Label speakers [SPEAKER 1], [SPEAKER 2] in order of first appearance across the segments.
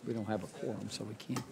[SPEAKER 1] We don't have a quorum, so we can't.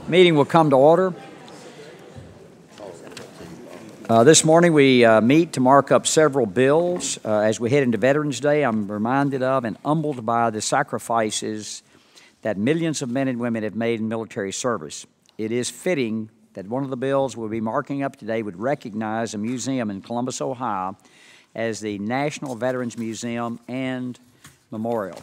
[SPEAKER 1] Meeting will come to order. This morning we meet to mark up several bills. As we head into Veterans Day, I'm reminded of and humbled by the sacrifices that millions of men and women have made in military service. It is fitting that one of the bills we'll be marking up today would recognize a museum in Columbus, Ohio as the National Veterans Museum and Memorial.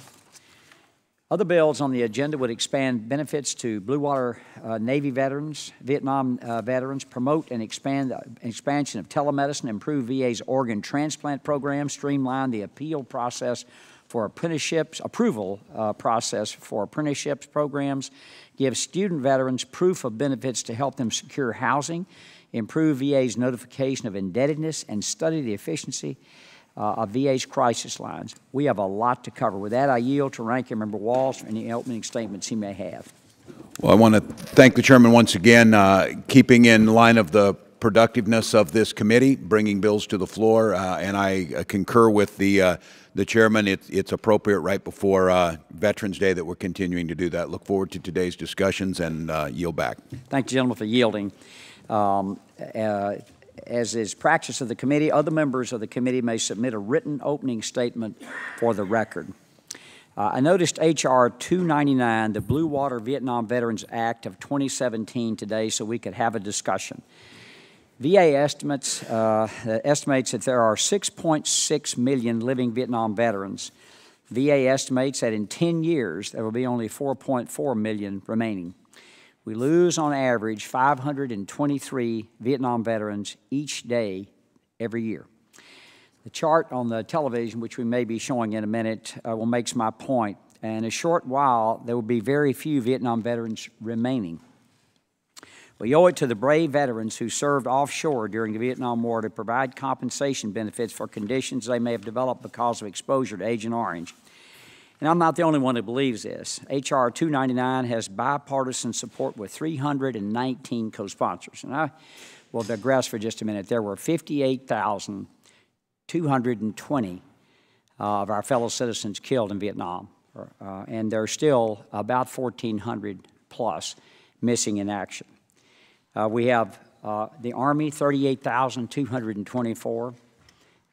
[SPEAKER 1] Other bills on the agenda would expand benefits to Blue Water Navy veterans, Vietnam veterans, promote and expand expansion of telemedicine, improve VA's organ transplant program, streamline the appeal process for apprenticeships, approval process for apprenticeships programs, give student veterans proof of benefits to help them secure housing, improve VA's notification of indebtedness, and study the efficiency of VA's crisis lines. We have a lot to cover. With that, I yield to Ranking Member Walsh for any opening statements he may have.
[SPEAKER 2] Well, I want to thank the Chairman once again, keeping in line of the productiveness of this committee, bringing bills to the floor, and I concur with the Chairman. It's appropriate right before Veterans Day that we're continuing to do that. Look forward to today's discussions and yield back.
[SPEAKER 1] Thank you, gentlemen, for yielding. As is practice of the committee, other members of the committee may submit a written opening statement for the record. I noticed H.R. 299, the Blue Water Vietnam Veterans Act of 2017 today so we could have a discussion. VA estimates that there are 6.6 million living Vietnam veterans. VA estimates that in 10 years there will be only 4.4 million remaining. We lose on average 523 Vietnam veterans each day every year. The chart on the television, which we may be showing in a minute, makes my point. And in a short while, there will be very few Vietnam veterans remaining. We owe it to the brave veterans who served offshore during the Vietnam War to provide compensation benefits for conditions they may have developed because of exposure to Agent Orange. And I'm not the only one who believes this. H.R. 299 has bipartisan support with 319 co-sponsors. And I will digress for just a minute. There were 58,220 of our fellow citizens killed in Vietnam. And there are still about 1,400 plus missing in action. We have the Army, 38,224.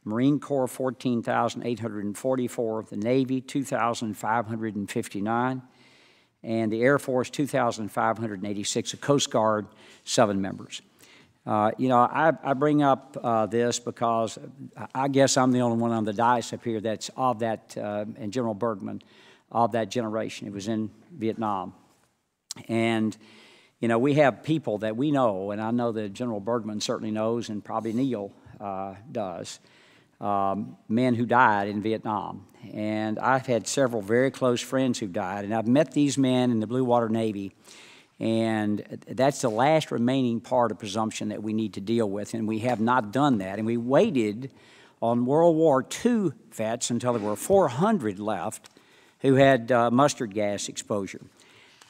[SPEAKER 1] Marine Corps, 14,844, the Navy, 2,559, and the Air Force, 2,586, the Coast Guard, 7 members. I bring up this because I guess I'm the only one on the dais up here that's of that, and General Bergman, of that generation. It was in Vietnam. And, we have people that we know, and I know that General Bergman certainly knows, and probably Neil does, men who died in Vietnam. And I've had several very close friends who died, and I've met these men in the Blue Water Navy, and that's the last remaining part of presumption that we need to deal with, and we have not done that. And we waited on World War II vets until there were 400 left who had mustard gas exposure.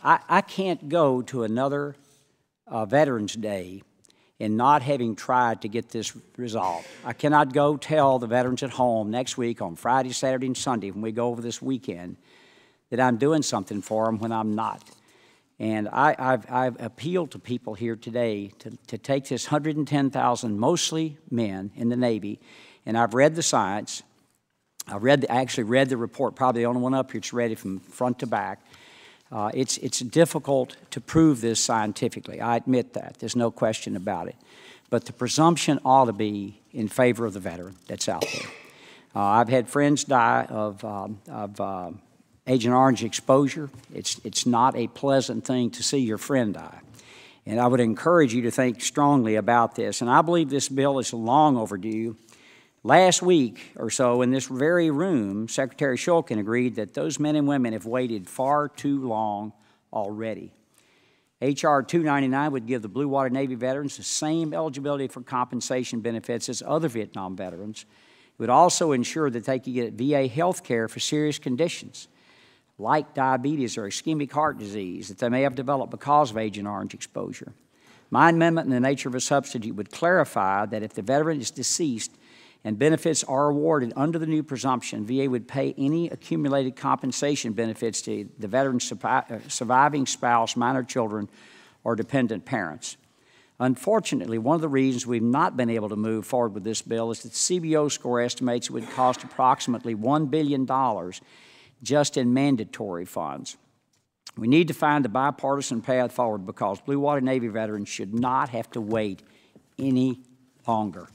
[SPEAKER 1] I can't go to another Veterans Day in not having tried to get this resolved. I cannot go tell the veterans at home next week on Friday, Saturday, and Sunday when we go over this weekend that I'm doing something for them when I'm not. And I've appealed to people here today to take this 110,000, mostly men in the Navy, and I've read the science. I actually read the report, probably the only one up here that's read it from front to back. It's difficult to prove this scientifically. I admit that. There's no question about it. But the presumption ought to be in favor of the veteran that's out there. I've had friends die of Agent Orange exposure. It's not a pleasant thing to see your friend die. And I would encourage you to think strongly about this. And I believe this bill is long overdue. Last week or so, in this very room, Secretary Shulkin agreed that those men and women have waited far too long already. H.R. 299 would give the Blue Water Navy veterans the same eligibility for compensation benefits as other Vietnam veterans. It would also ensure that they could get VA health care for serious conditions like diabetes or ischemic heart disease that they may have developed because of Agent Orange exposure. My amendment in the nature of a substitute would clarify that if the veteran is deceased and benefits are awarded under the new presumption, VA would pay any accumulated compensation benefits to the veteran's surviving spouse, minor children, or dependent parents. Unfortunately, one of the reasons we've not been able to move forward with this bill is that the CBO score estimates it would cost approximately $1 billion just in mandatory funds. We need to find a bipartisan path forward because Blue Water Navy veterans should not have to wait any longer.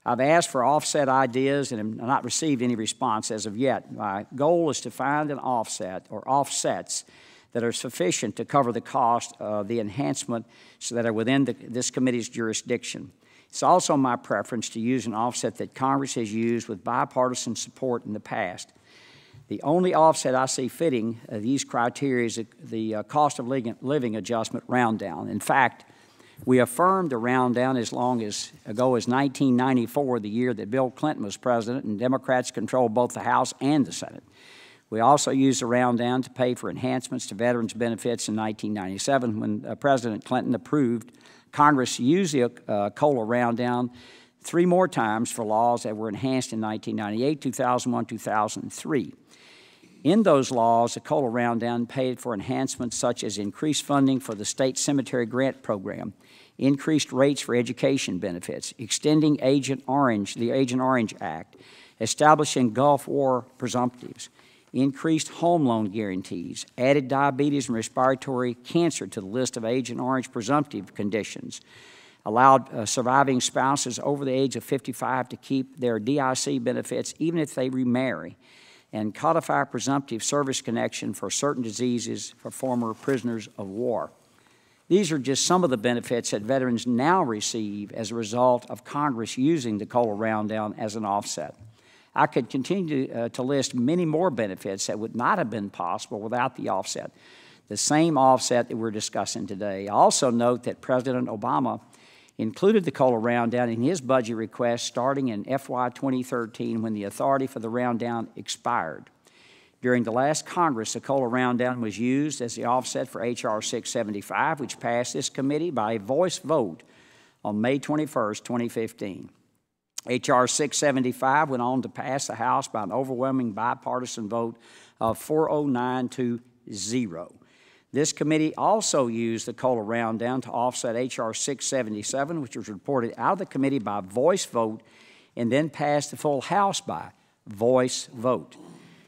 [SPEAKER 1] I've asked for offset ideas and have not received any response as of yet. My goal is to find an offset or offsets that are sufficient to cover the cost of the enhancement so that are within this committee's jurisdiction. It's also my preference to use an offset that Congress has used with bipartisan support in the past. The only offset I see fitting these criteria is the cost of living adjustment round down. In fact, we affirmed the round down as long ago as 1994, the year that Bill Clinton was president, and Democrats controlled both the House and the Senate. We also used the round down to pay for enhancements to veterans' benefits in 1997 when President Clinton approved. Congress used the COLA round down 3 more times for laws that were enhanced in 1998, 2001, 2003. In those laws, the COLA round down paid for enhancements such as increased funding for the state cemetery grant program, increased rates for education benefits, extending the Agent Orange Act, establishing Gulf War presumptives, increased home loan guarantees, added diabetes and respiratory cancer to the list of Agent Orange presumptive conditions, allowed surviving spouses over the age of 55 to keep their DIC benefits even if they remarry, and codify presumptive service connection for certain diseases for former prisoners of war. These are just some of the benefits that veterans now receive as a result of Congress using the COLA round down as an offset. I could continue to list many more benefits that would not have been possible without the offset, the same offset that we're discussing today. I also note that President Obama included the COLA round down in his budget request starting in FY 2013 when the authority for the round down expired. During the last Congress, the COLA round down was used as the offset for H.R. 675, which passed this committee by a voice vote on May 21, 2015. H.R. 675 went on to pass the House by an overwhelming bipartisan vote of 409 to 0. This committee also used the COLA round down to offset H.R. 677, which was reported out of the committee by voice vote and then passed the full House by voice vote.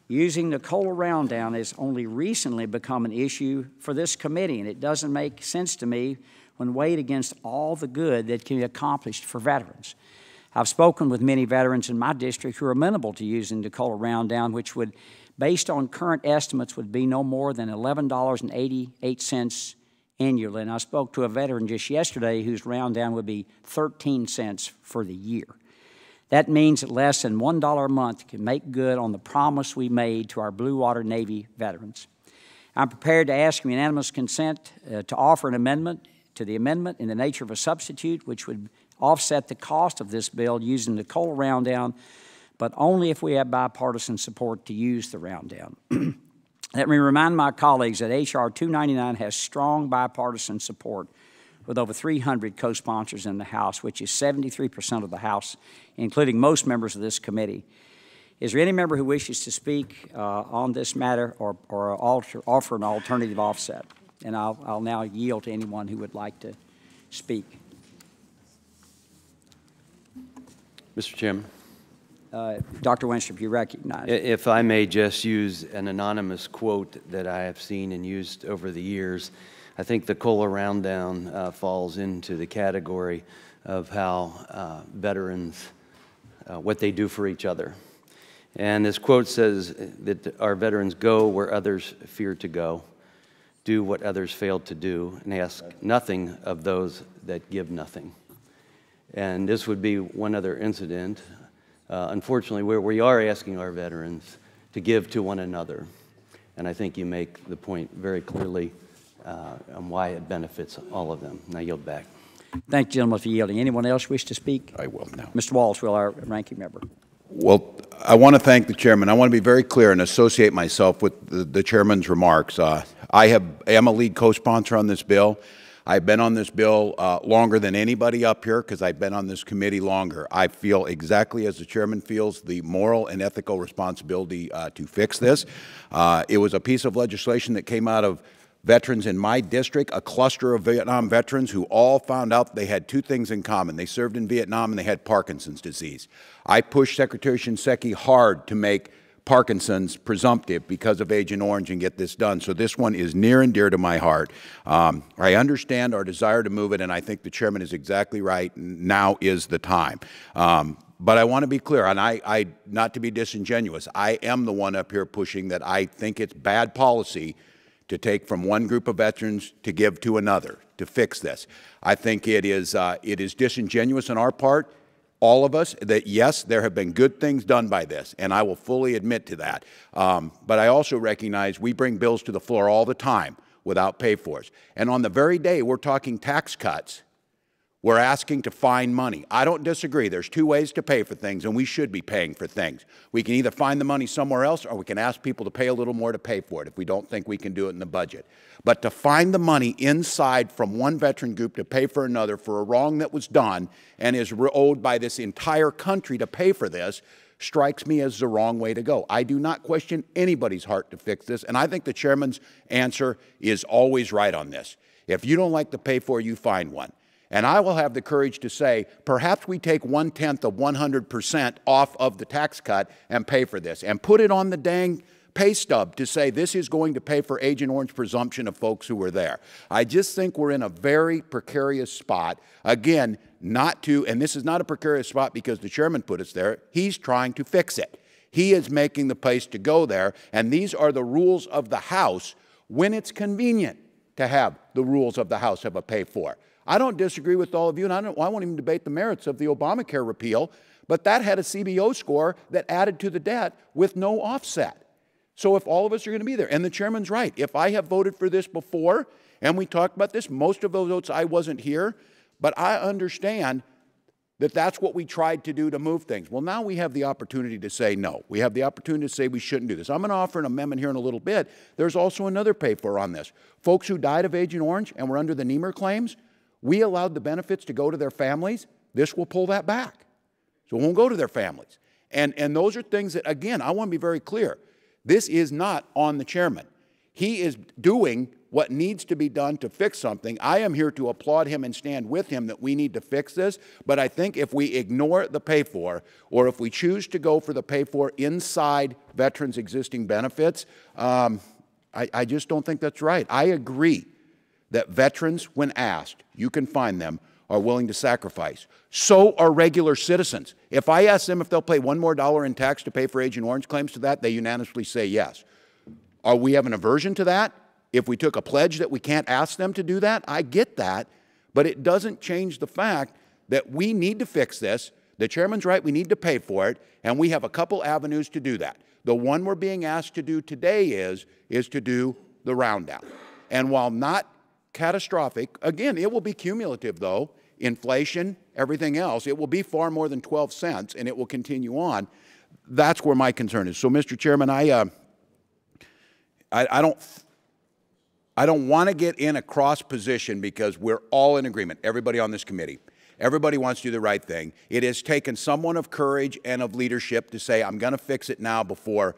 [SPEAKER 1] Using the COLA round down has only recently become an issue for this committee, and it doesn't make sense to me when weighed against all the good that can be accomplished for veterans. I've spoken with many veterans in my district who are amenable to using the COLA round down, which would, based on current estimates, would be no more than $11.88 annually. And I spoke to a veteran just yesterday whose round down would be 13 cents for the year. That means that less than $1 a month can make good on the promise we made to our Blue Water Navy veterans. I'm prepared to ask unanimous consent to offer an amendment to the amendment in the nature of a substitute, which would offset the cost of this bill using the COLA round down, but only if we have bipartisan support to use the round down. Let me remind my colleagues that H.R. 299 has strong bipartisan support with over 300 co-sponsors in the House, which is 73% of the House, including most members of this committee. Is there any member who wishes to speak on this matter or offer an alternative offset? And I'll now yield to anyone who would like to speak.
[SPEAKER 3] Mr. Chairman.
[SPEAKER 1] Dr. Winstrup, you recognize.
[SPEAKER 3] If I may just use an anonymous quote that I have seen and used over the years, I think the COLA round down falls into the category of how veterans, what they do for each other. And this quote says that our veterans go where others fear to go, do what others fail to do, and ask nothing of those that give nothing. And this would be one other incident, unfortunately, where we are asking our veterans to give to one another. And I think you make the point very clearly on why it benefits all of them. And I yield back.
[SPEAKER 1] Thank you, gentlemen, for yielding. Anyone else wish to speak?
[SPEAKER 2] I will now.
[SPEAKER 1] Mr. Walsh, will our ranking member.
[SPEAKER 2] Well, I want to thank the chairman. I want to be very clear and associate myself with the chairman's remarks. I am a lead co-sponsor on this bill. I've been on this bill longer than anybody up here because I've been on this committee longer. I feel exactly as the chairman feels the moral and ethical responsibility to fix this. It was a piece of legislation that came out of veterans in my district, a cluster of Vietnam veterans who all found out they had two things in common. They served in Vietnam and they had Parkinson's disease. I pushed Secretary Shinseki hard to make Parkinson's presumptive because of Agent Orange and get this done. So this one is near and dear to my heart. I understand our desire to move it, and I think the chairman is exactly right. Now is the time. But I want to be clear, and I not to be disingenuous, I am the one up here pushing that I think it's bad policy to take from one group of veterans to give to another to fix this. I think it is disingenuous on our part all of us, that yes, there have been good things done by this, and I will fully admit to that. But I also recognize we bring bills to the floor all the time without pay-fors. And on the very day we're talking tax cuts, we're asking to find money. I don't disagree. There's two ways to pay for things, and we should be paying for things. We can either find the money somewhere else, or we can ask people to pay a little more to pay for it if we don't think we can do it in the budget. But to find the money inside from one veteran group to pay for another for a wrong that was done and is owed by this entire country to pay for this strikes me as the wrong way to go. I do not question anybody's heart to fix this, and I think the chairman's answer is always right on this. If you don't like the pay for, you find one. And I will have the courage to say, perhaps we take 1/10 of 100% off of the tax cut and pay for this, and put it on the dang pay stub to say this is going to pay for Agent Orange presumption of folks who were there. I just think we're in a very precarious spot. Again, and this is not a precarious spot because the chairman put us there. He's trying to fix it. He is making the place to go there, and these are the rules of the House when it's convenient to have the rules of the House have a pay for. I don't disagree with all of you, and I won't even debate the merits of the Obamacare repeal, but that had a CBO score that added to the debt with no offset. So if all of us are going to be there, and the chairman's right, if I have voted for this before, and we talked about this, most of those votes I wasn't here, but I understand that that's what we tried to do to move things. Well, now we have the opportunity to say no. We have the opportunity to say we shouldn't do this. I'm going to offer an amendment here in a little bit. There's also another pay for on this. Folks who died of Agent Orange and were under the Niemer claims, we allowed the benefits to go to their families. This will pull that back. So it won't go to their families. And those are things that, again, I want to be very clear. This is not on the chairman. He is doing what needs to be done to fix something. I am here to applaud him and stand with him that we need to fix this. But I think if we ignore the pay for, or if we choose to go for the pay for inside veterans' existing benefits, I just don't think that's right. I agree that veterans, when asked, you can find them, are willing to sacrifice. So are regular citizens. If I ask them if they'll pay $1 more in tax to pay for Agent Orange claims to that, they unanimously say yes. Are we have an aversion to that? If we took a pledge that we can't ask them to do that, I get that, but it doesn't change the fact that we need to fix this. The chairman's right, we need to pay for it, and we have a couple avenues to do that. The one we're being asked to do today is to do the round down. And while not catastrophic, again, it will be cumulative though, inflation, everything else, it will be far more than 12 cents and it will continue on. That's where my concern is. So, Mr. Chairman, I don't want to get in a cross position because we're all in agreement, everybody on this committee. Everybody wants to do the right thing. It has taken someone of courage and of leadership to say, I'm going to fix it now before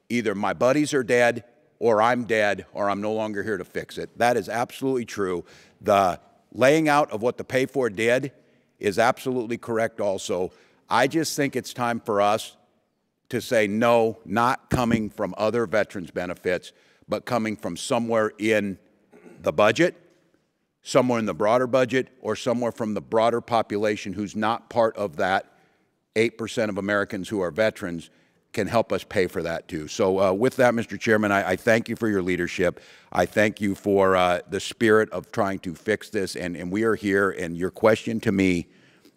[SPEAKER 2] either my buddies are dead or I'm dead, or I'm no longer here to fix it. That is absolutely true. The laying out of what the pay for did is absolutely correct also. I just think it's time for us to say no, not coming from other veterans benefits, but coming from somewhere in the budget, somewhere in the broader budget, or somewhere from the broader population who's not part of that 8% of Americans who are veterans can help us pay for that too. So with that, Mr. Chairman, I thank you for your leadership. I thank you for the spirit of trying to fix this, and we are here, and your question to me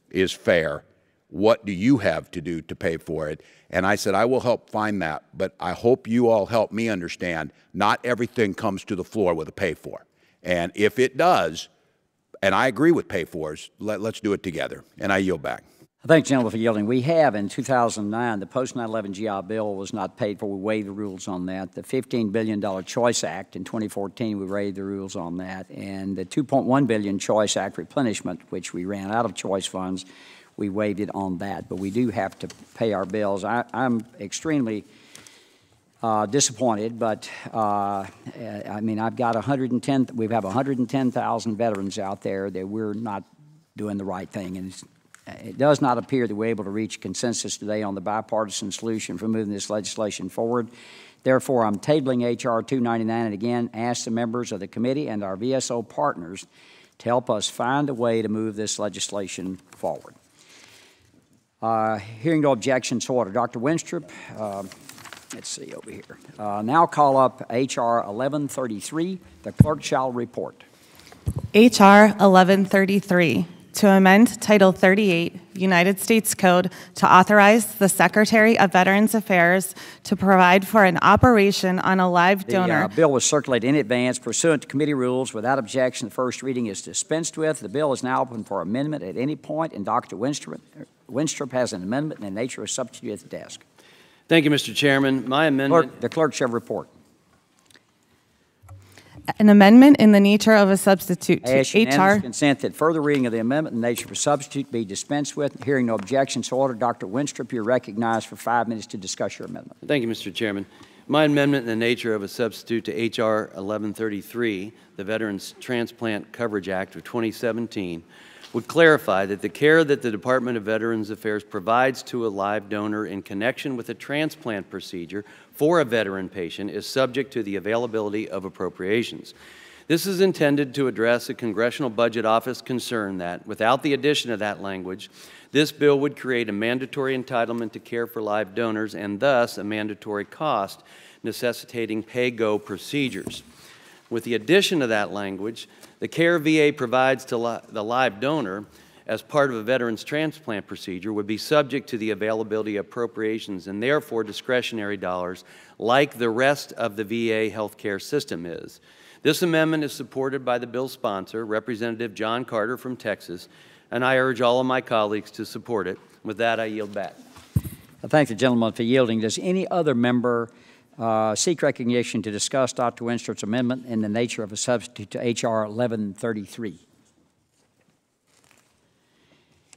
[SPEAKER 2] is fair. What do you have to do to pay for it? And I said, I will help find that, but I hope you all help me understand not everything comes to the floor with a pay for. And if it does, and I agree with pay fors, let's do it together. And I yield back.
[SPEAKER 1] Thank you, gentlemen, for yielding. We have, in 2009, the post-9/11 GI Bill was not paid for. We waived the rules on that. The $15 billion Choice Act in 2014, we waived the rules on that. And the $2.1 billion Choice Act replenishment, which we ran out of choice funds, we waived it on that. But we do have to pay our bills. I'm extremely disappointed, but I mean, we have 110,000 veterans out there that we're not doing the right thing. And it does not appear that we're able to reach consensus today on the bipartisan solution for moving this legislation forward. Therefore, I'm tabling H.R. 299 and again ask the members of the committee and our VSO partners to help us find a way to move this legislation forward. Hearing no objections to order. Dr. Winstrup, let's see over here. Now call up H.R. 1133. The clerk shall report.
[SPEAKER 4] H.R. 1133. to amend Title 38, United States Code, to authorize the Secretary of Veterans Affairs to provide for an operation on a live donor.
[SPEAKER 1] The bill was circulated in advance pursuant to committee rules. Without objection, the first reading is dispensed with. The bill is now open for amendment at any point, and Dr. Winstrup has an amendment in the nature of a substitute at the desk.
[SPEAKER 3] Thank you, Mr. Chairman. My amendment.
[SPEAKER 1] The clerk shall report.
[SPEAKER 4] An amendment in the nature of a substitute
[SPEAKER 1] I ask
[SPEAKER 4] to
[SPEAKER 1] unanimous
[SPEAKER 4] H.R.
[SPEAKER 1] consent that further reading of the amendment in the nature of a substitute be dispensed with. Hearing no objection, so ordered. Dr. Winstrup, you're recognized for 5 minutes to discuss your amendment.
[SPEAKER 3] Thank you, Mr. Chairman. My amendment in the nature of a substitute to H.R. 1133, the Veterans Transplant Coverage Act of 2017, would clarify that the care that the Department of Veterans Affairs provides to a live donor in connection with a transplant procedure for a veteran patient is subject to the availability of appropriations. This is intended to address a Congressional Budget Office concern that, without the addition of that language, this bill would create a mandatory entitlement to care for live donors and thus a mandatory cost necessitating pay-go procedures. With the addition of that language, the care VA provides to the live donor as part of a veteran's transplant procedure would be subject to the availability of appropriations and therefore discretionary dollars like the rest of the VA healthcare system is. This amendment is supported by the bill's sponsor, Representative John Carter from Texas, and I urge all of my colleagues to support it. With that, I yield back.
[SPEAKER 1] I thank the gentleman for yielding. Does any other member seek recognition to discuss Dr. Winstrup's amendment in the nature of a substitute to H.R. 1133?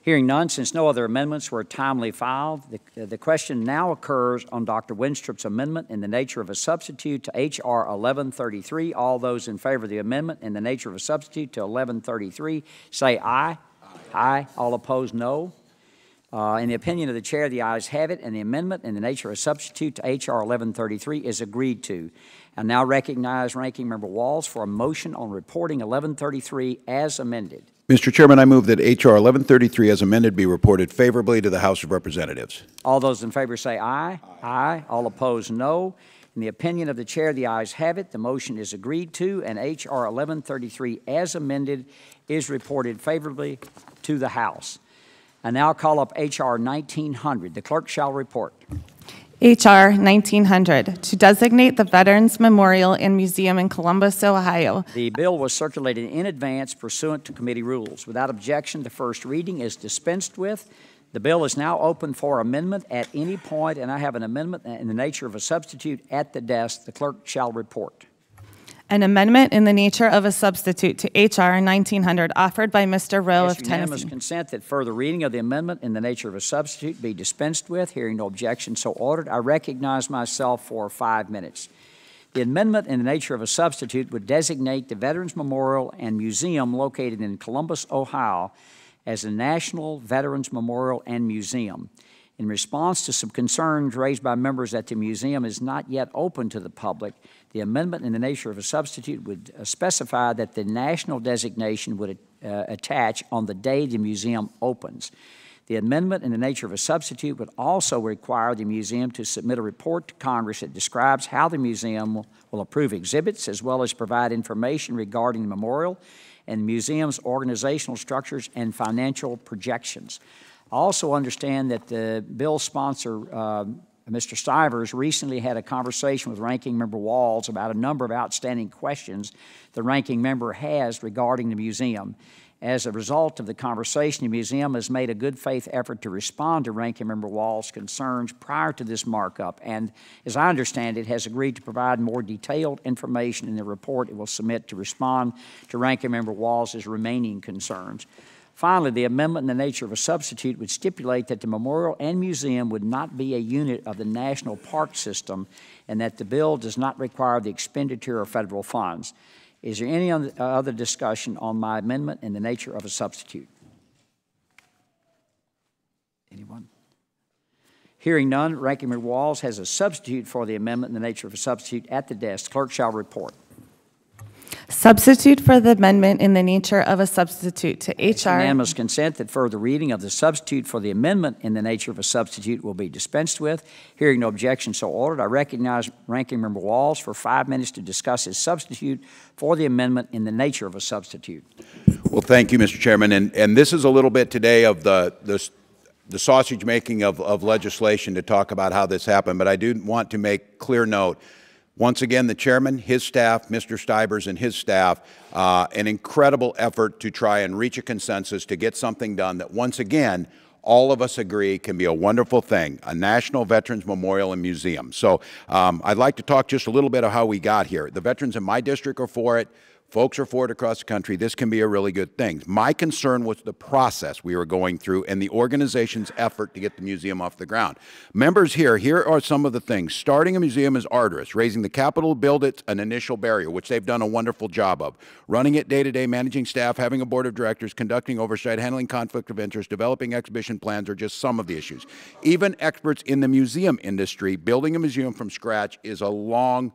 [SPEAKER 1] Hearing none, since no other amendments were timely filed, the question now occurs on Dr. Winstrup's amendment in the nature of a substitute to H.R. 1133. All those in favor of the amendment in the nature of a substitute to 1133 say aye. Aye. Aye. All opposed, no. In the opinion of the chair, the ayes have it, and the amendment in the nature of a substitute to H.R. 1133 is agreed to. I now recognize Ranking Member Walz for a motion on reporting 1133 as amended.
[SPEAKER 2] Mr. Chairman, I move that H.R. 1133 as amended be reported favorably to the House of Representatives.
[SPEAKER 1] All those in favor say aye. Aye. Aye. All opposed, no. In the opinion of the chair, the ayes have it. The motion is agreed to, and H.R. 1133 as amended is reported favorably to the House. I now call up H.R. 1900. The clerk shall report.
[SPEAKER 4] H.R. 1900, to designate the Veterans Memorial and Museum in Columbus, Ohio.
[SPEAKER 1] The bill was circulated in advance pursuant to committee rules. Without objection, the first reading is dispensed with. The bill is now open for amendment at any point, and I have an amendment in the nature of a substitute at the desk. The clerk shall report.
[SPEAKER 4] An amendment in the nature of a substitute to H.R. 1900 offered by Mr. Rowe of
[SPEAKER 1] Unanimous
[SPEAKER 4] Tennessee.
[SPEAKER 1] consent that further reading of the amendment in the nature of a substitute be dispensed with. Hearing no objection, so ordered. I recognize myself for 5 minutes. The amendment in the nature of a substitute would designate the Veterans Memorial and Museum located in Columbus, Ohio, as a National Veterans Memorial and Museum. In response to some concerns raised by members that the museum is not yet open to the public, the amendment in the nature of a substitute would specify that the national designation would attach on the day the museum opens. The amendment in the nature of a substitute would also require the museum to submit a report to Congress that describes how the museum will approve exhibits as well as provide information regarding the memorial and the museum's organizational structures and financial projections. I also understand that the bill sponsor, Mr. Stivers, recently had a conversation with Ranking Member Walz about a number of outstanding questions the Ranking Member has regarding the museum. As a result of the conversation, the museum has made a good faith effort to respond to Ranking Member Walz's concerns prior to this markup, and as I understand it, has agreed to provide more detailed information in the report it will submit to respond to Ranking Member Walz's remaining concerns. Finally, the amendment in the nature of a substitute would stipulate that the memorial and museum would not be a unit of the national park system and that the bill does not require the expenditure of federal funds. Is there any other discussion on my amendment in the nature of a substitute? Anyone? Hearing none, Ranking Member Walz has a substitute for the amendment in the nature of a substitute at the desk. Clerk shall report.
[SPEAKER 4] Substitute for the amendment in the nature of a substitute to H.R.
[SPEAKER 1] Unanimous consent that further reading of the substitute for the amendment in the nature of a substitute will be dispensed with. Hearing no objection, so ordered. I recognize Ranking Member Walls for 5 minutes to discuss his substitute for the amendment in the nature of a substitute.
[SPEAKER 2] Well, thank you, Mr. Chairman. And this is a little bit today of the sausage making of legislation to talk about how this happened. But I do want to make clear note. Once again, the chairman, his staff, Mr. Stivers and his staff, an incredible effort to try and reach a consensus to get something done that, once again, all of us agree can be a wonderful thing, a National Veterans Memorial and Museum. So I'd like to talk just a little bit of how we got here. The veterans in my district are for it. Folks are for it across the country. This can be a really good thing. My concern was the process we were going through and the organization's effort to get the museum off the ground. Members here are some of the things. Starting a museum is arduous. Raising the capital to build it, an initial barrier, which they've done a wonderful job of. Running it day-to-day, managing staff, having a board of directors, conducting oversight, handling conflict of interest, developing exhibition plans are just some of the issues. Even experts in the museum industry, building a museum from scratch is a long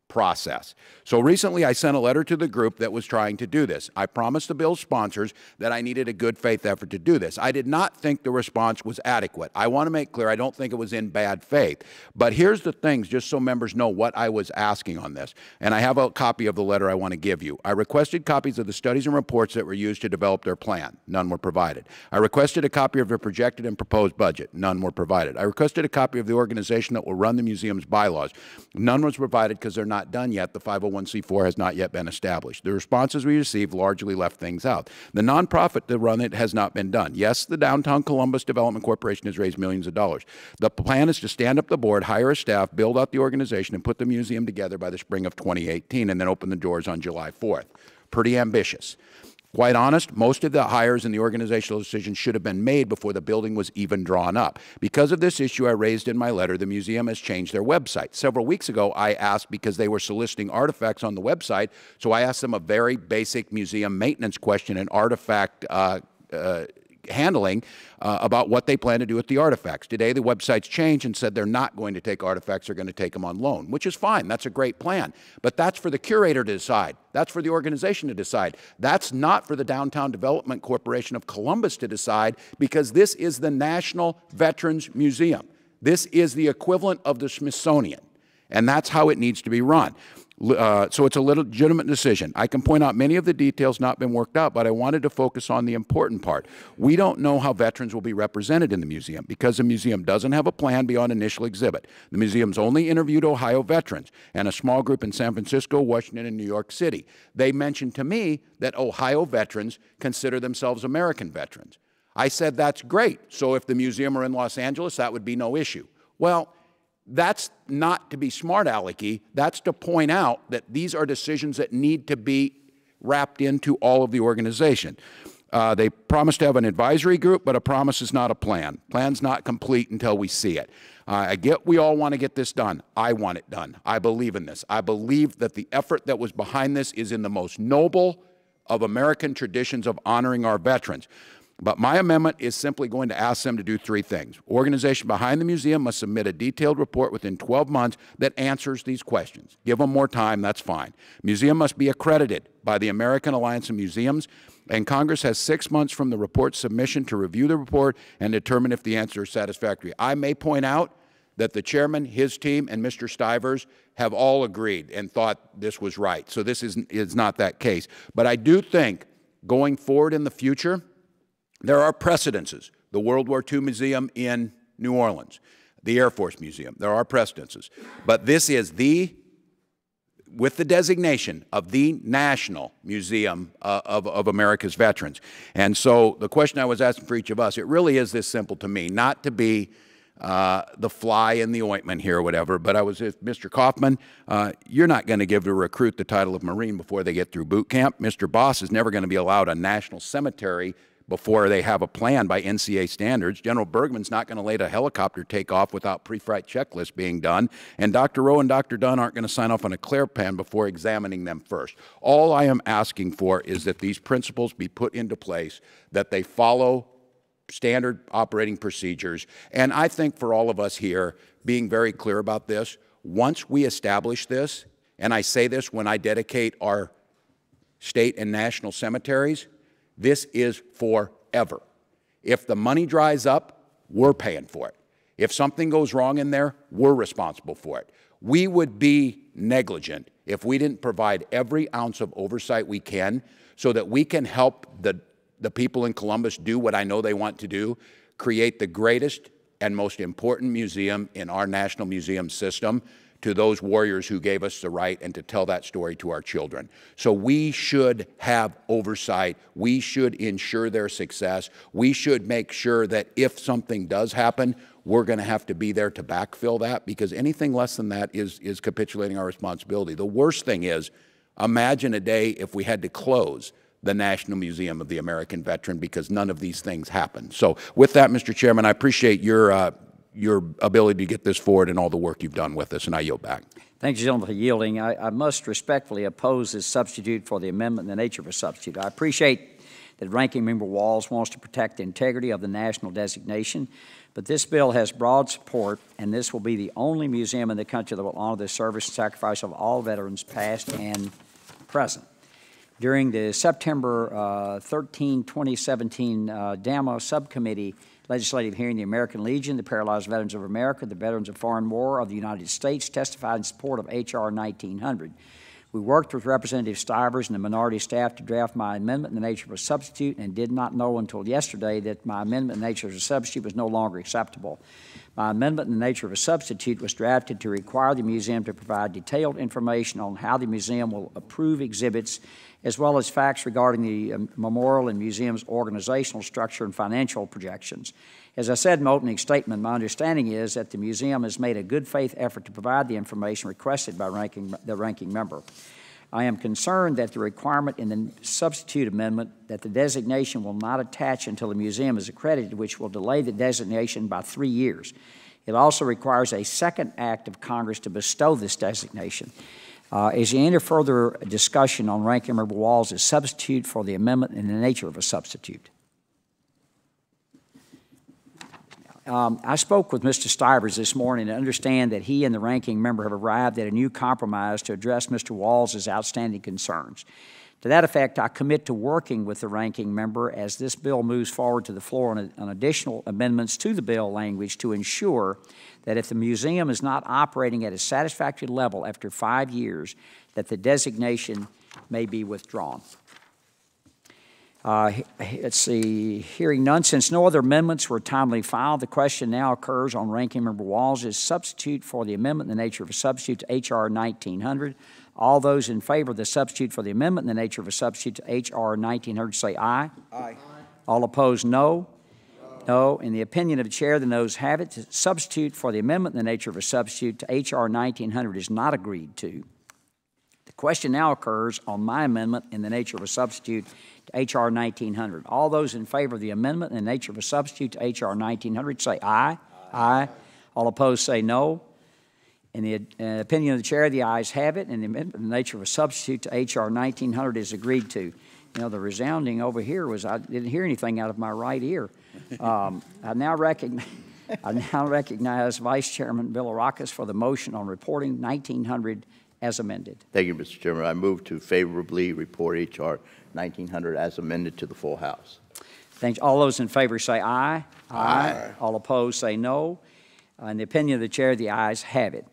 [SPEAKER 2] process. So recently I sent a letter to the group that was trying to do this. I promised the bill's sponsors that I needed a good faith effort to do this. I did not think the response was adequate. I want to make clear I don't think it was in bad faith. But here's the things, just so members know what I was asking on this. And I have a copy of the letter I want to give you. I requested copies of the studies and reports that were used to develop their plan. None were provided. I requested a copy of their projected and proposed budget. None were provided. I requested a copy of the organization that will run the museum's bylaws. None was provided because they're not done yet. The 501c4 has not yet been established. The responses we received largely left things out. The nonprofit to run it has not been done. Yes, the Downtown Columbus Development Corporation has raised millions of dollars. The plan is to stand up the board, hire a staff, build out the organization, and put the museum together by the spring of 2018, and then open the doors on July 4th. Pretty ambitious. Quite honest, most of the hires and the organizational decisions should have been made before the building was even drawn up. Because of this issue I raised in my letter, the museum has changed their website. Several weeks ago, I asked, because they were soliciting artifacts on the website, so I asked them a very basic museum maintenance question and artifact handling about what they plan to do with the artifacts. Today, the website's changed and said they're not going to take artifacts, they're going to take them on loan, which is fine. That's a great plan. But that's for the curator to decide. That's for the organization to decide. That's not for the Downtown Development Corporation of Columbus to decide, because this is the National Veterans Museum. This is the equivalent of the Smithsonian, and that's how it needs to be run. So it's a legitimate decision. I can point out many of the details not been worked out, but I wanted to focus on the important part. We don't know how veterans will be represented in the museum because the museum doesn't have a plan beyond initial exhibit. The museum's only interviewed Ohio veterans and a small group in San Francisco, Washington, and New York City. They mentioned to me that Ohio veterans consider themselves American veterans. I said, that's great. So if the museum were in Los Angeles, that would be no issue. Well, that's not to be smart alecky. That's to point out that these are decisions that need to be wrapped into all of the organization. They promised to have an advisory group, but a promise is not a plan. Plan's not complete until we see it. I get we all want to get this done. I want it done. I believe in this. I believe that the effort that was behind this is in the most noble of American traditions of honoring our veterans. But my amendment is simply going to ask them to do three things. Organization behind the museum must submit a detailed report within 12 months that answers these questions. Give them more time, that's fine. Museum must be accredited by the American Alliance of Museums, and Congress has 6 months from the report submission to review the report and determine if the answer is satisfactory. I may point out that the chairman, his team, and Mr. Stivers have all agreed and thought this was right. So this is not that case. But I do think going forward in the future, there are precedences. The World War II Museum in New Orleans, the Air Force Museum, there are precedences. But this is with the designation of the National Museum of America's Veterans. And so the question I was asking for each of us, it really is this simple to me, not to be the fly in the ointment here or whatever, but Mr. Kaufman, you're not going to give a recruit the title of Marine before they get through boot camp. Mr. Boss is never going to be allowed a national cemetery before they have a plan by NCA standards. General Bergman's not going to let a helicopter take off without pre-flight checklist being done. And Dr. Rowe and Dr. Dunn aren't going to sign off on a clear plan before examining them first. All I am asking for is that these principles be put into place, that they follow standard operating procedures. And I think for all of us here, being very clear about this, once we establish this, and I say this when I dedicate our state and national cemeteries, this is forever. If the money dries up, we're paying for it. If something goes wrong in there, we're responsible for it. We would be negligent if we didn't provide every ounce of oversight we can so that we can help the people in Columbus do what I know they want to do, create the greatest and most important museum in our national museum system to those warriors who gave us the right and to tell that story to our children. So we should have oversight. We should ensure their success. We should make sure that if something does happen, we're going to have to be there to backfill that, because anything less than that is capitulating our responsibility. The worst thing is, imagine a day if we had to close the National Museum of the American Veteran because none of these things happen. So with that, Mr. Chairman, I appreciate your ability to get this forward and all the work you've done with us, and I yield back.
[SPEAKER 1] Thank you, gentlemen, for yielding. I must respectfully oppose this substitute for the amendment in the nature of a substitute. I appreciate that Ranking Member Walls wants to protect the integrity of the national designation, but this bill has broad support, and this will be the only museum in the country that will honor the service and sacrifice of all veterans, past and present. During the September 13, 2017 DAMA Subcommittee legislative hearing, the American Legion, the Paralyzed Veterans of America, the Veterans of Foreign War of the United States testified in support of H.R. 1900. We worked with Representative Stivers and the minority staff to draft my amendment in the nature of a substitute, and did not know until yesterday that my amendment in the nature of a substitute was no longer acceptable. My amendment in the nature of a substitute was drafted to require the museum to provide detailed information on how the museum will approve exhibits, as well as facts regarding the memorial and museum's organizational structure and financial projections. As I said in my opening statement, my understanding is that the museum has made a good faith effort to provide the information requested by the ranking member. I am concerned that the requirement in the substitute amendment that the designation will not attach until the museum is accredited, which will delay the designation by 3 years. It also requires a second act of Congress to bestow this designation. Is there any further discussion on Ranking Member Walls' substitute for the amendment in the nature of a substitute? I spoke with Mr. Stivers this morning and understand that he and the ranking member have arrived at a new compromise to address Mr. Walls' outstanding concerns. To that effect, I commit to working with the ranking member as this bill moves forward to the floor on additional amendments to the bill language to ensure that if the museum is not operating at a satisfactory level after 5 years, that the designation may be withdrawn. Let's see, hearing none. Since no other amendments were timely filed, the question now occurs on Ranking Member Walls' substitute for the amendment in the nature of a substitute to H.R. 1900. All those in favor of the substitute for the amendment in the nature of a substitute to H.R. 1900 say aye. Aye. All opposed, no. No. In the opinion of the chair, the noes have it. The substitute for the amendment in the nature of a substitute to H.R. 1900 is not agreed to. The question now occurs on my amendment in the nature of a substitute to H.R. 1900. All those in favor of the amendment in the nature of a substitute to H.R. 1900 say aye. Aye. All opposed say no. In the opinion of the chair, the ayes have it, and the amendment in the nature of a substitute to H.R. 1900 is agreed to. You know, the resounding over here was I didn't hear anything out of my right ear. I now recognize Vice Chairman Bill Arrakis for the motion on reporting 1900 as amended.
[SPEAKER 5] Thank you, Mr. Chairman. I move to favorably report H.R. 1900 as amended to the full House.
[SPEAKER 1] Thanks. All those in favor say aye.
[SPEAKER 5] Aye.
[SPEAKER 1] All opposed say no. In the opinion of the chair, the ayes have it.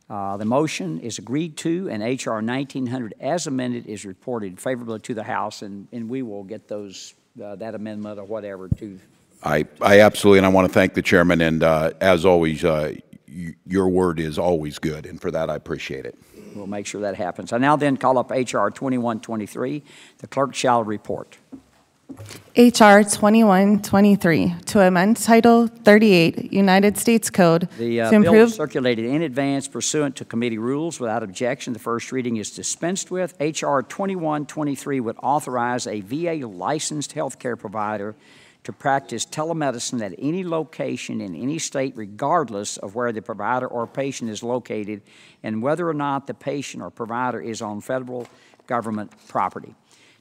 [SPEAKER 1] The motion is agreed to, and H.R. 1900 as amended is reported favorably to the House, and we will get those that amendment or whatever to.
[SPEAKER 2] I absolutely, and I want to thank the chairman, and as always, your word is always good, and for that I appreciate it.
[SPEAKER 1] We'll make sure that happens. I now then call up H.R. 2123. The clerk shall report.
[SPEAKER 4] H.R. 2123, to amend Title 38, United States Code,
[SPEAKER 1] The
[SPEAKER 4] to
[SPEAKER 1] bill
[SPEAKER 4] improve.
[SPEAKER 1] is circulated in advance pursuant to committee rules without objection. The first reading is dispensed with. H.R. 2123 would authorize a VA-licensed healthcare provider to practice telemedicine at any location in any state, regardless of where the provider or patient is located and whether or not the patient or provider is on federal government property.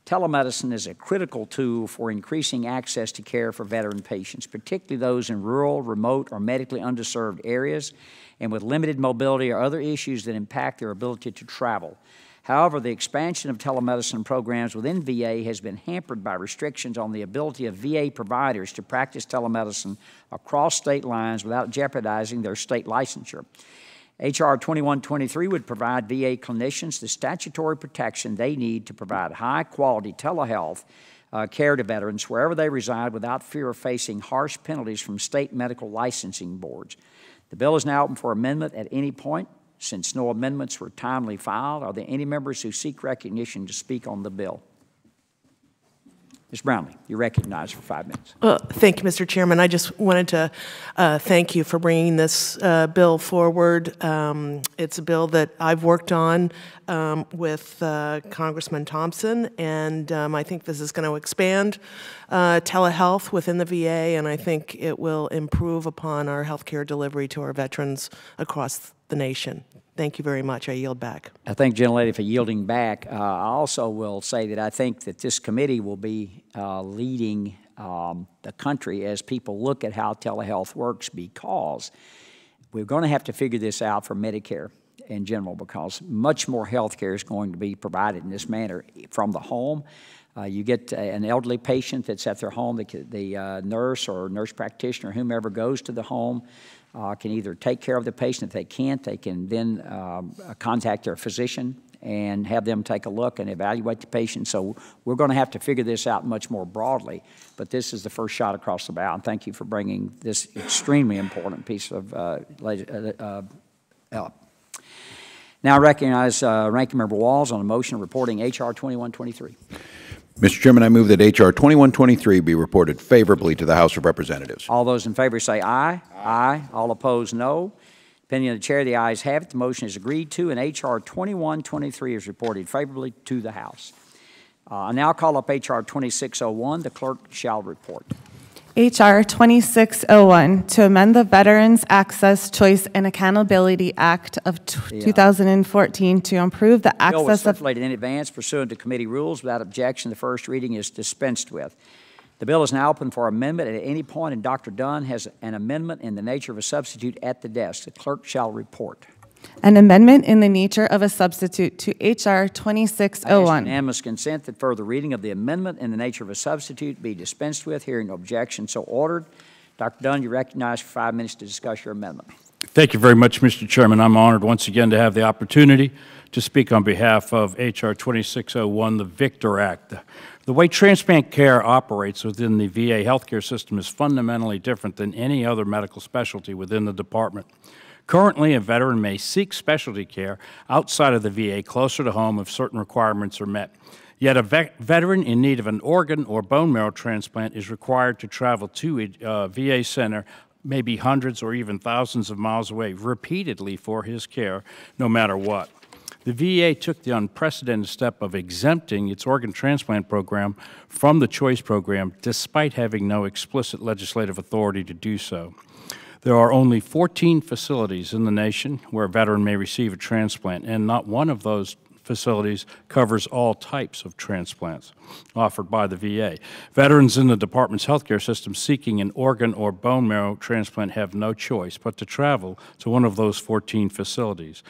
[SPEAKER 1] Telemedicine is a critical tool for increasing access to care for veteran patients, particularly those in rural, remote, or medically underserved areas and with limited mobility or other issues that impact their ability to travel. However, the expansion of telemedicine programs within VA has been hampered by restrictions on the ability of VA providers to practice telemedicine across state lines without jeopardizing their state licensure. H.R. 2123 would provide VA clinicians the statutory protection they need to provide high-quality telehealth care to veterans wherever they reside without fear of facing harsh penalties from state medical licensing boards. The bill is now open for amendment at any point. Since no amendments were timely filed, are there any members who seek recognition to speak on the bill? Ms. Brownlee, you're recognized for 5 minutes.
[SPEAKER 6] Thank you, Mr. Chairman. I just wanted to thank you for bringing this bill forward. It's a bill that I've worked on with Congressman Thompson, and I think this is going to expand telehealth within the VA, and I think it will improve upon our health care delivery to our veterans across the nation. Thank you very much. I yield back.
[SPEAKER 1] I thank gentlelady for yielding back. I also will say that I think that this committee will be leading the country as people look at how telehealth works, because we're going to have to figure this out for Medicare in general, because much more health care is going to be provided in this manner from the home. You get an elderly patient that's at their home, the nurse or nurse practitioner, whomever goes to the home, can either take care of the patient. If they can't, they can then contact their physician and have them take a look and evaluate the patient. So we're going to have to figure this out much more broadly, but this is the first shot across the bow, and thank you for bringing this extremely important piece of Now I recognize Ranking Member Walls on a motion reporting H.R. 2123.
[SPEAKER 2] Mr. Chairman, I move that H.R. 2123 be reported favorably to the House of Representatives.
[SPEAKER 1] All those in favor say aye. Aye. All opposed, no. Opinion of the Chair, the ayes have it. The motion is agreed to, and H.R. 2123 is reported favorably to the House. I now call up H.R. 2601. The clerk shall report.
[SPEAKER 4] H.R. 2601, to amend the Veterans Access, Choice, and Accountability Act of 2014 to improve the
[SPEAKER 1] The bill was
[SPEAKER 4] access of...
[SPEAKER 1] circulated in advance pursuant to committee rules. Without objection, the first reading is dispensed with. The bill is now open for amendment at any point, and Dr. Dunn has an amendment in the nature of a substitute at the desk. The clerk shall report.
[SPEAKER 4] An amendment in the nature of a substitute to H.R.
[SPEAKER 1] I ask
[SPEAKER 4] 2601.
[SPEAKER 1] unanimous consent that further reading of the amendment in the nature of a substitute be dispensed with. Hearing no objection, so ordered. Dr. Dunn, you're recognized for 5 minutes to discuss your amendment.
[SPEAKER 7] Thank you very much, Mr. Chairman. I'm honored once again to have the opportunity to speak on behalf of H.R. 2601, the VICTOR Act. The way transplant care operates within the VA healthcare system is fundamentally different than any other medical specialty within the department. Currently, a veteran may seek specialty care outside of the VA, closer to home, if certain requirements are met. Yet a veteran in need of an organ or bone marrow transplant is required to travel to a VA center, maybe hundreds or even thousands of miles away, repeatedly for his care, no matter what. The VA took the unprecedented step of exempting its organ transplant program from the choice program, despite having no explicit legislative authority to do so. There are only 14 facilities in the nation where a veteran may receive a transplant, and not one of those facilities covers all types of transplants offered by the VA. Veterans in the department's healthcare system seeking an organ or bone marrow transplant have no choice but to travel to one of those 14 facilities.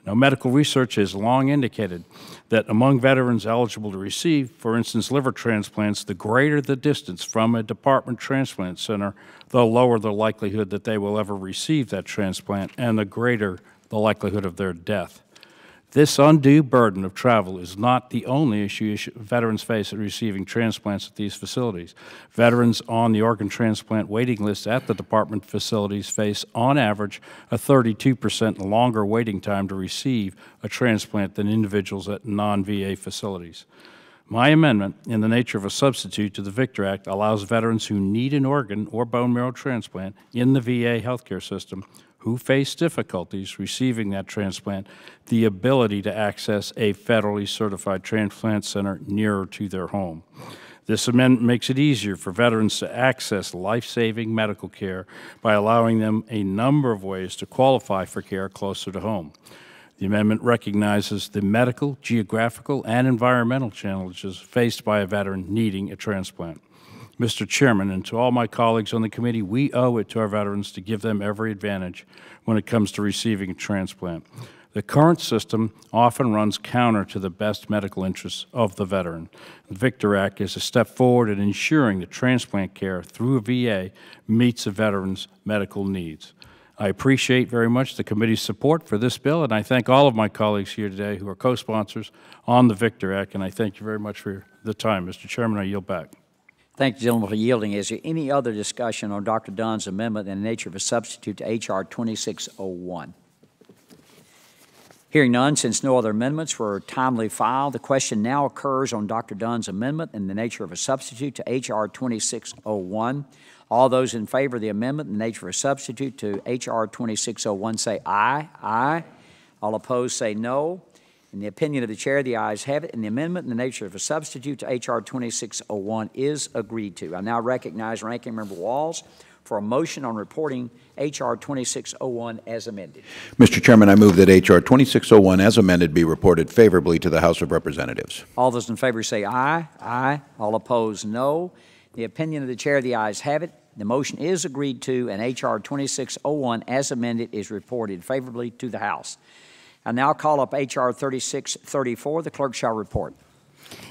[SPEAKER 7] Now, medical research has long indicated that among veterans eligible to receive, for instance, liver transplants, the greater the distance from a department transplant center, the lower the likelihood that they will ever receive that transplant, and the greater the likelihood of their death. This undue burden of travel is not the only issue veterans face at receiving transplants at these facilities. Veterans on the organ transplant waiting list at the department facilities face, on average, a 32% longer waiting time to receive a transplant than individuals at non-VA facilities. My amendment, in the nature of a substitute to the VICTOR Act, allows veterans who need an organ or bone marrow transplant in the VA healthcare system who face difficulties receiving that transplant the ability to access a federally certified transplant center nearer to their home. This amendment makes it easier for veterans to access life-saving medical care by allowing them a number of ways to qualify for care closer to home. The amendment recognizes the medical, geographical, and environmental challenges faced by a veteran needing a transplant. Mr. Chairman, and to all my colleagues on the committee, we owe it to our veterans to give them every advantage when it comes to receiving a transplant. The current system often runs counter to the best medical interests of the veteran. The Victor Act is a step forward in ensuring that transplant care through a VA meets a veteran's medical needs. I appreciate very much the committee's support for this bill, and I thank all of my colleagues here today who are co-sponsors on the Victor Act, and I thank you very much for the time. Mr. Chairman, I yield back.
[SPEAKER 1] Thank you, gentlemen, for yielding. Is there any other discussion on Dr. Dunn's amendment in the nature of a substitute to H.R. 2601? Hearing none, since no other amendments were timely filed, the question now occurs on Dr. Dunn's amendment in the nature of a substitute to H.R. 2601. All those in favor of the amendment in the nature of a substitute to H.R. 2601 say aye. Aye. All opposed say no. In the opinion of the chair, the ayes have it, and the amendment in the nature of a substitute to H.R. 2601 is agreed to. I now recognize Ranking Member Walls for a motion on reporting H.R. 2601 as amended.
[SPEAKER 2] Mr. Chairman, I move that H.R. 2601 as amended be reported favorably to the House of Representatives.
[SPEAKER 1] All those in favor say aye. Aye. All opposed, no. The opinion of the chair, the ayes have it. The motion is agreed to, and H.R. 2601 as amended is reported favorably to the House. I now call up H.R. 3634. The clerk shall report.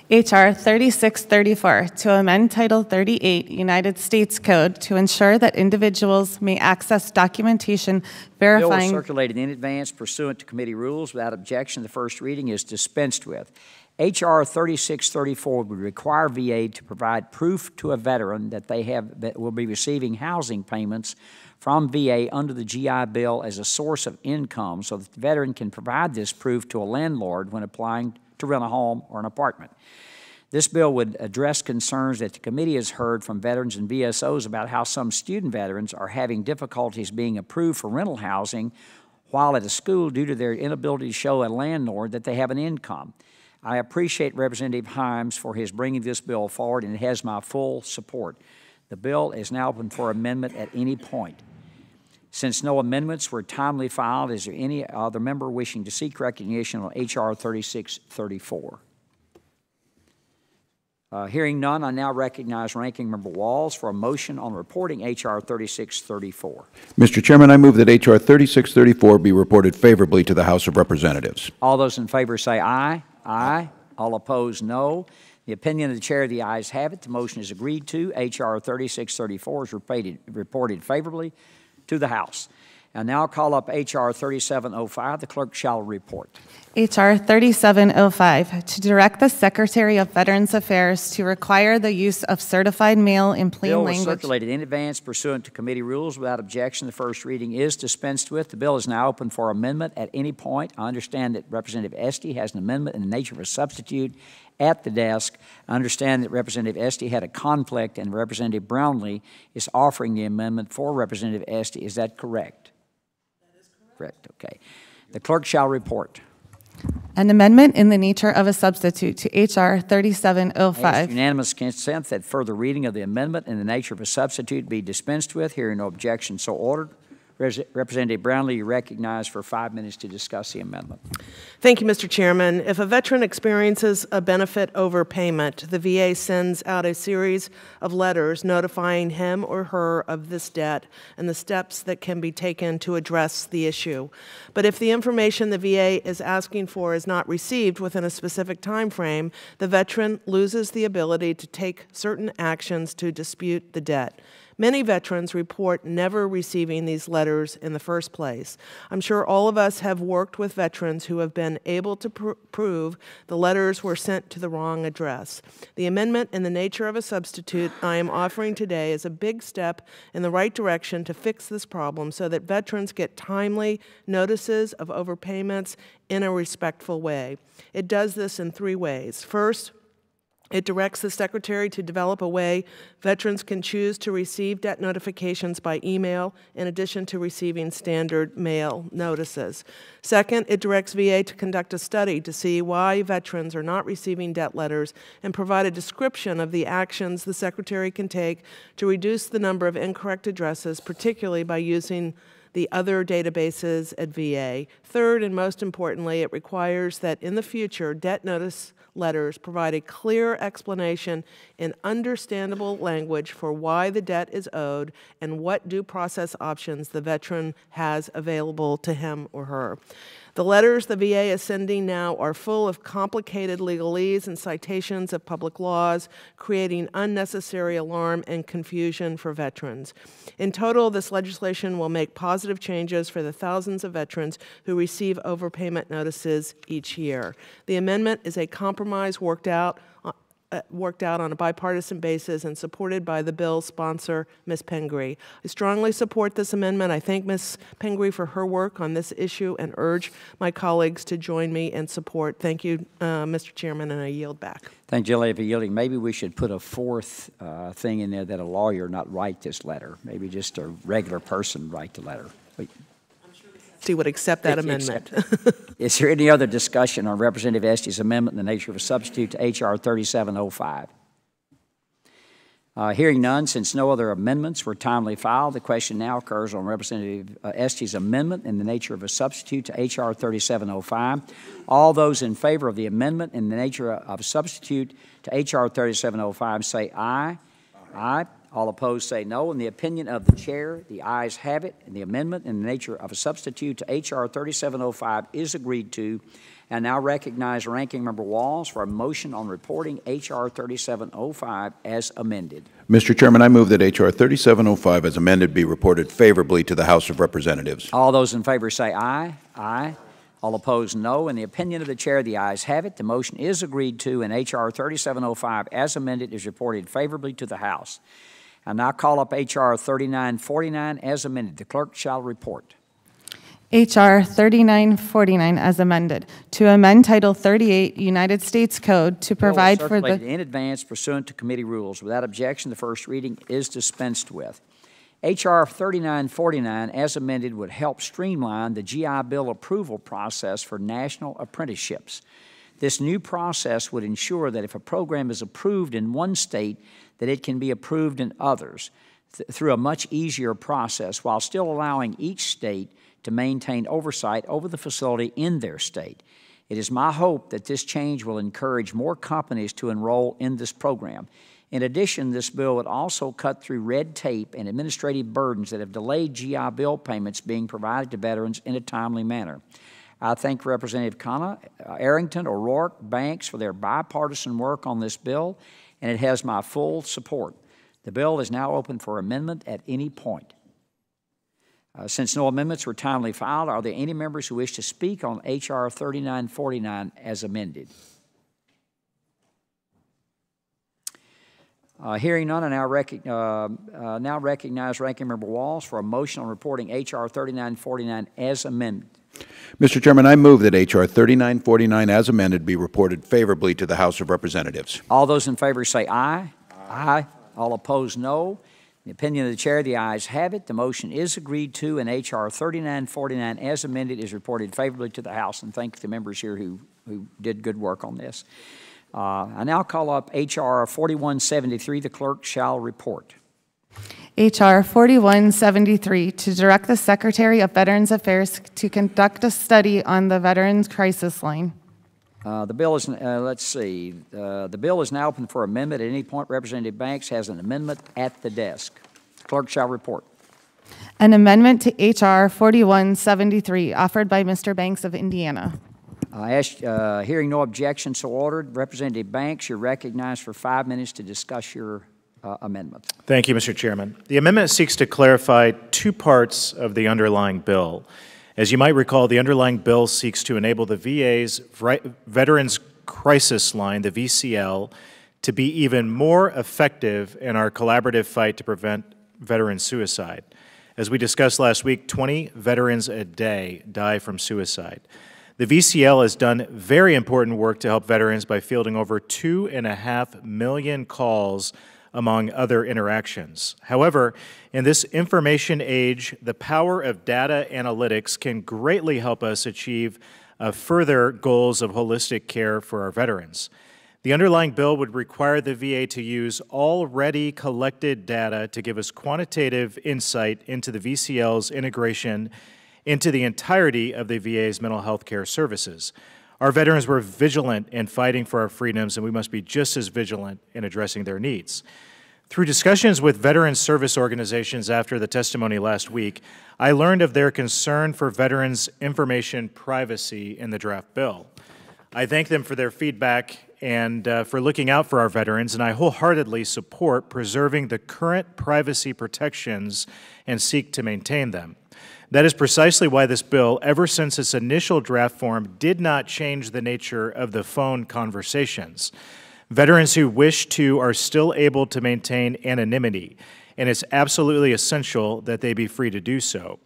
[SPEAKER 4] H.R. 3634, to amend Title 38 United States Code to ensure that individuals may access documentation verifying...
[SPEAKER 1] Bill was circulated in advance pursuant to committee rules. Without objection, the first reading is dispensed with. H.R. 3634 would require VA to provide proof to a veteran that will be receiving housing payments from VA under the GI Bill as a source of income, so that the veteran can provide this proof to a landlord when applying to rent a home or an apartment. This bill would address concerns that the committee has heard from veterans and VSOs about how some student veterans are having difficulties being approved for rental housing while at a school due to their inability to show a landlord that they have an income. I appreciate Representative Himes for his bringing this bill forward, and it has my full support. The bill is now open for amendment at any point. Since no amendments were timely filed, is there any other member wishing to seek recognition on H.R. 3634? Hearing none, I now recognize Ranking Member Walls for a motion on reporting H.R. 3634.
[SPEAKER 2] Mr. Chairman, I move that H.R. 3634 be reported favorably to the House of Representatives.
[SPEAKER 1] All those in favor say aye. Aye. All opposed, no. The opinion of the chair, the ayes have it. The motion is agreed to. H.R. 3634 is reported favorably to the House. I now call up H.R. 3705. The clerk shall report.
[SPEAKER 4] H.R. 3705, to direct the Secretary of Veterans Affairs to require the use of certified mail in plain
[SPEAKER 1] Bill
[SPEAKER 4] language.
[SPEAKER 1] was circulated in advance pursuant to committee rules. Without objection, the first reading is dispensed with. The bill is now open for amendment at any point. I understand that Representative Esty has an amendment in the nature of a substitute at the desk. I understand that Representative Esty had a conflict, and Representative Brownlee is offering the amendment for Representative Esty. Is that correct? That is correct. Okay. The clerk shall report.
[SPEAKER 4] An amendment in the nature of a substitute to H.R. 3705.
[SPEAKER 1] Unanimous consent that further reading of the amendment in the nature of a substitute be dispensed with. Hearing no objection, so ordered. Representative Brownlee, you recognized for 5 minutes to discuss the amendment.
[SPEAKER 6] Thank you, Mr. Chairman. If a veteran experiences a benefit overpayment, the VA sends out a series of letters notifying him or her of this debt and the steps that can be taken to address the issue. But if the information the VA is asking for is not received within a specific time frame, the veteran loses the ability to take certain actions to dispute the debt. Many veterans report never receiving these letters in the first place. I'm sure all of us have worked with veterans who have been able to prove the letters were sent to the wrong address. The amendment in the nature of a substitute I am offering today is a big step in the right direction to fix this problem so that veterans get timely notices of overpayments in a respectful way. It does this in 3 ways. First, it directs the Secretary to develop a way veterans can choose to receive debt notifications by email in addition to receiving standard mail notices. Second, it directs VA to conduct a study to see why veterans are not receiving debt letters and provide a description of the actions the Secretary can take to reduce the number of incorrect addresses, particularly by using the other databases at VA. Third, and most importantly, it requires that in the future, debt notice letters provide a clear explanation in understandable language for why the debt is owed and what due process options the veteran has available to him or her. The letters the VA is sending now are full of complicated legalese and citations of public laws, creating unnecessary alarm and confusion for veterans. In total, this legislation will make positive changes for the thousands of veterans who receive overpayment notices each year. The amendment is a compromise worked out on a bipartisan basis and supported by the bill's sponsor, Ms. Pingree. I strongly support this amendment. I thank Ms. Pingree for her work on this issue and urge my colleagues to join me in support. Thank you, Mr. Chairman, and I yield back.
[SPEAKER 1] Thank you, Julie, for yielding. Maybe we should put a fourth thing in there, that a lawyer not write this letter. Maybe just a regular person write the letter.
[SPEAKER 6] He would accept that amendment.
[SPEAKER 1] Is there any other discussion on Representative Estes' amendment in the nature of a substitute to H.R. 3705? Hearing none, since no other amendments were timely filed, the question now occurs on Representative Estes' amendment in the nature of a substitute to H.R. 3705. All those in favor of the amendment in the nature of a substitute to H.R. 3705 say aye. Aye. All opposed say no. In the opinion of the chair, the ayes have it, and the amendment in the nature of a substitute to H.R. 3705 is agreed to. And now recognize Ranking Member Walls for a motion on reporting H.R. 3705 as amended.
[SPEAKER 2] Mr. Chairman, I move that H.R. 3705 as amended be reported favorably to the House of Representatives.
[SPEAKER 1] All those in favor say aye. Aye. All opposed, no. In the opinion of the chair, the ayes have it. The motion is agreed to, and H.R. 3705 as amended is reported favorably to the House. I now call up H.R. 3949 as amended. The clerk shall report.
[SPEAKER 4] H.R. 3949 as amended, to amend Title 38 United States Code to provide for the...
[SPEAKER 1] in advance pursuant to committee rules. Without objection, the first reading is dispensed with. H.R. 3949 as amended would help streamline the GI Bill approval process for national apprenticeships. This new process would ensure that if a program is approved in one state, that it can be approved in others through a much easier process while still allowing each state to maintain oversight over the facility in their state. It is my hope that this change will encourage more companies to enroll in this program. In addition, this bill would also cut through red tape and administrative burdens that have delayed GI Bill payments being provided to veterans in a timely manner. I thank Representative Khanna, Arrington, O'Rourke, Banks for their bipartisan work on this bill, and it has my full support. The bill is now open for amendment at any point. Since no amendments were timely filed, are there any members who wish to speak on H.R. 3949 as amended? Hearing none, I now recognize Ranking Member Walls for a motion on reporting H.R. 3949 as amended.
[SPEAKER 2] Mr. Chairman, I move that H.R. 3949 as amended be reported favorably to the House of Representatives.
[SPEAKER 1] All those in favor say aye. Aye. All opposed, no. In the opinion of the chair, the ayes have it. The motion is agreed to, and H.R. 3949 as amended is reported favorably to the House. And thank the members here who did good work on this. I now call up H.R. 4173. The clerk shall report.
[SPEAKER 4] H.R. 4173, to direct the Secretary of Veterans Affairs to conduct a study on the Veterans Crisis Line.
[SPEAKER 1] The bill is, let's see, the bill is now open for amendment. At any point, Representative Banks has an amendment at the desk. The clerk shall report.
[SPEAKER 4] An amendment to H.R. 4173, offered by Mr. Banks of Indiana.
[SPEAKER 1] Hearing no objection, so ordered. Representative Banks, you're recognized for 5 minutes to discuss your amendment.
[SPEAKER 8] Thank you, Mr. Chairman. The amendment seeks to clarify two parts of the underlying bill. As you might recall, the underlying bill seeks to enable the VA's Veterans Crisis Line, the VCL, to be even more effective in our collaborative fight to prevent veteran suicide. As we discussed last week, 20 veterans a day die from suicide. The VCL has done very important work to help veterans by fielding over 2.5 million calls among other interactions. However, in this information age, the power of data analytics can greatly help us achieve further goals of holistic care for our veterans. The underlying bill would require the VA to use already collected data to give us quantitative insight into the VCL's integration into the entirety of the VA's mental health care services. Our veterans were vigilant in fighting for our freedoms, and we must be just as vigilant in addressing their needs. Through discussions with veteran service organizations after the testimony last week, I learned of their concern for veterans' information privacy in the draft bill. I thank them for their feedback and for looking out for our veterans, and I wholeheartedly support preserving the current privacy protections and seek to maintain them. That is precisely why this bill, ever since its initial draft form, did not change the nature of the phone conversations. Veterans who wish to are still able to maintain anonymity, and it's absolutely essential that they be free to do so.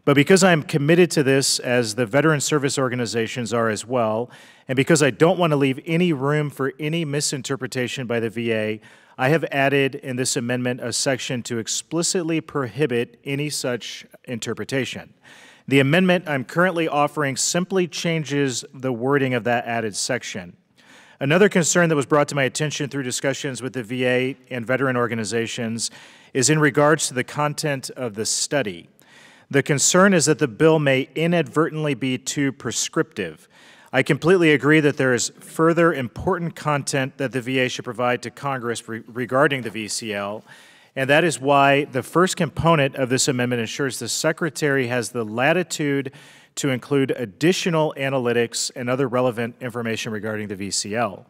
[SPEAKER 8] But because I'm committed to this, as the veteran service organizations are as well, and because I don't want to leave any room for any misinterpretation by the VA, I have added in this amendment a section to explicitly prohibit any such interpretation. The amendment I'm currently offering simply changes the wording of that added section. Another concern that was brought to my attention through discussions with the VA and veteran organizations is in regards to the content of the study. The concern is that the bill may inadvertently be too prescriptive. I completely agree that there is further important content that the VA should provide to Congress regarding the VCL, and that is why the first component of this amendment ensures the Secretary has the latitude to include additional analytics and other relevant information regarding the VCL.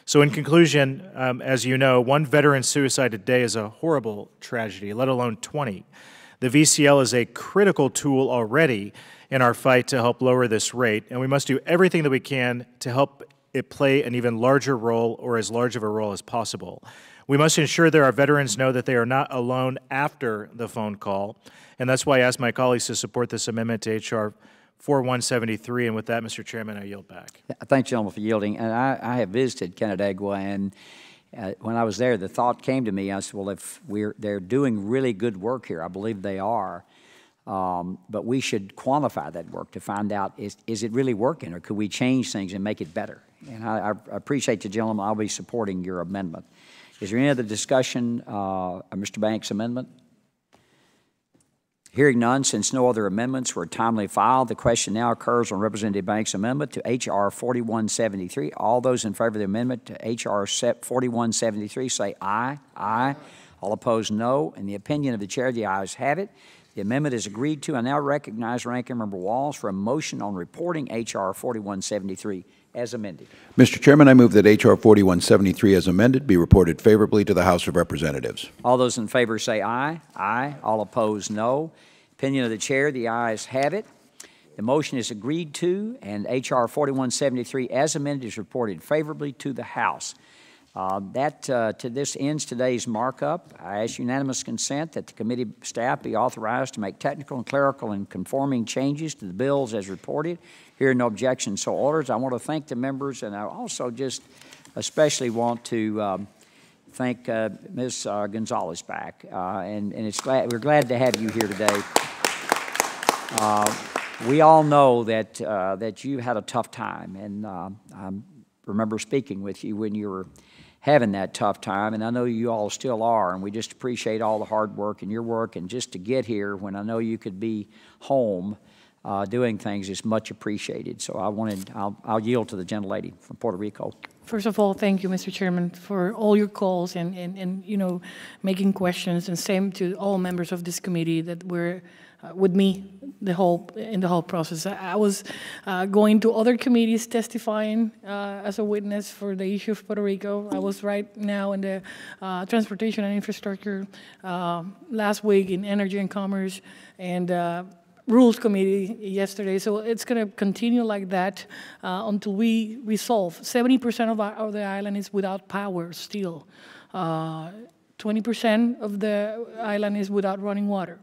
[SPEAKER 8] So in conclusion, as you know, one veteran suicide a day is a horrible tragedy, let alone 20. The VCL is a critical tool already in our fight to help lower this rate, and we must do everything that we can to help it play an even larger role, or as large of a role as possible. We must ensure that our veterans know that they are not alone after the phone call, and that's why I ask my colleagues to support this amendment to H.R. 4173, and with that, Mr. Chairman, I yield back.
[SPEAKER 1] Thank you, gentlemen, for yielding. And I have visited Canandaigua, and when I was there, the thought came to me. I said, well, if they're doing really good work here, I believe they are, but we should quantify that work to find out, is it really working, or could we change things and make it better? And I appreciate the gentleman. I'll be supporting your amendment. Is there any other discussion of Mr. Banks' amendment? Hearing none, since no other amendments were timely filed, the question now occurs on Representative Banks' amendment to H.R. 4173. All those in favor of the amendment to H.R. 4173 say aye. Aye. All opposed, no. In the opinion of the chair, the ayes have it. The amendment is agreed to. I now recognize Ranking Member Walls for a motion on reporting H.R. 4173 as amended.
[SPEAKER 2] Mr. Chairman, I move that H.R. 4173 as amended be reported favorably to the House of Representatives.
[SPEAKER 1] All those in favor say aye. Aye. All opposed, no. Opinion of the chair, the ayes have it. The motion is agreed to, and H.R. 4173 as amended is reported favorably to the House. This ends today's markup. I ask unanimous consent that the committee staff be authorized to make technical and clerical and conforming changes to the bills as reported. Hearing no objection, so ordered. I want to thank the members, and I also just especially want to thank Ms. Gonzalez back, and we're glad to have you here today. We all know that you had a tough time, and I remember speaking with you when you were having that tough time, and I know you all still are, and we just appreciate all the hard work and your work, and just to get here when I know you could be home doing things is much appreciated. So I'll yield to the gentlelady from Puerto Rico.
[SPEAKER 9] First of all, thank you, Mr. Chairman, for all your calls and you know, making questions, and same to all members of this committee that were with me in the whole process. I was going to other committees testifying as a witness for the issue of Puerto Rico. I was right now in the Transportation and Infrastructure, last week in Energy and Commerce, and Rules Committee yesterday. So it's going to continue like that until we resolve. 70% of the island is without power still. 20% of the island is without running water,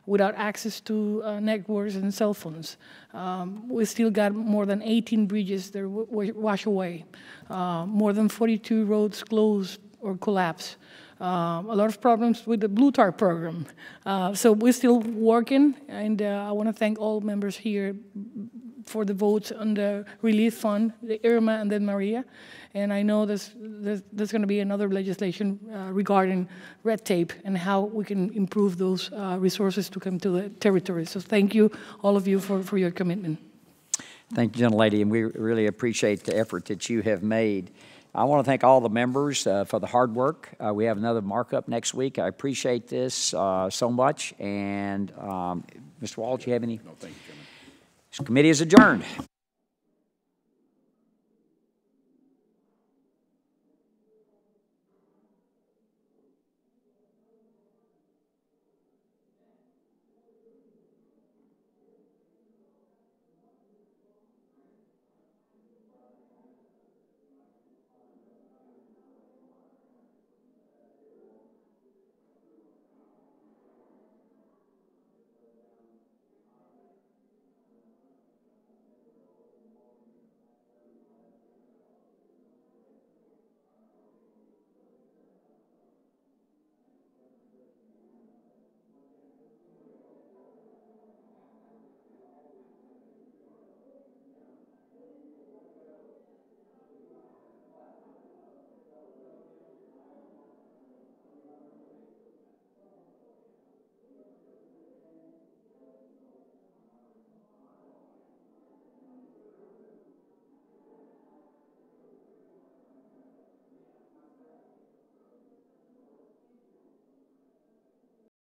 [SPEAKER 9] without access to networks and cell phones. We still got more than 18 bridges that wash away, more than 42 roads closed or collapsed. A lot of problems with the Blue Tar program. So we're still working, and I want to thank all members here for the votes on the relief fund, the Irma and then Maria. And I know there's going to be another legislation regarding red tape and how we can improve those resources to come to the territory. So thank you, all of you, for your commitment.
[SPEAKER 1] Thank you, gentlelady, and we really appreciate the effort that you have made. I want to thank all the members for the hard work. We have another markup next week. I appreciate this so much. And Mr. Walsh, you have any?
[SPEAKER 2] No, thank you, Chairman.
[SPEAKER 1] This committee is adjourned.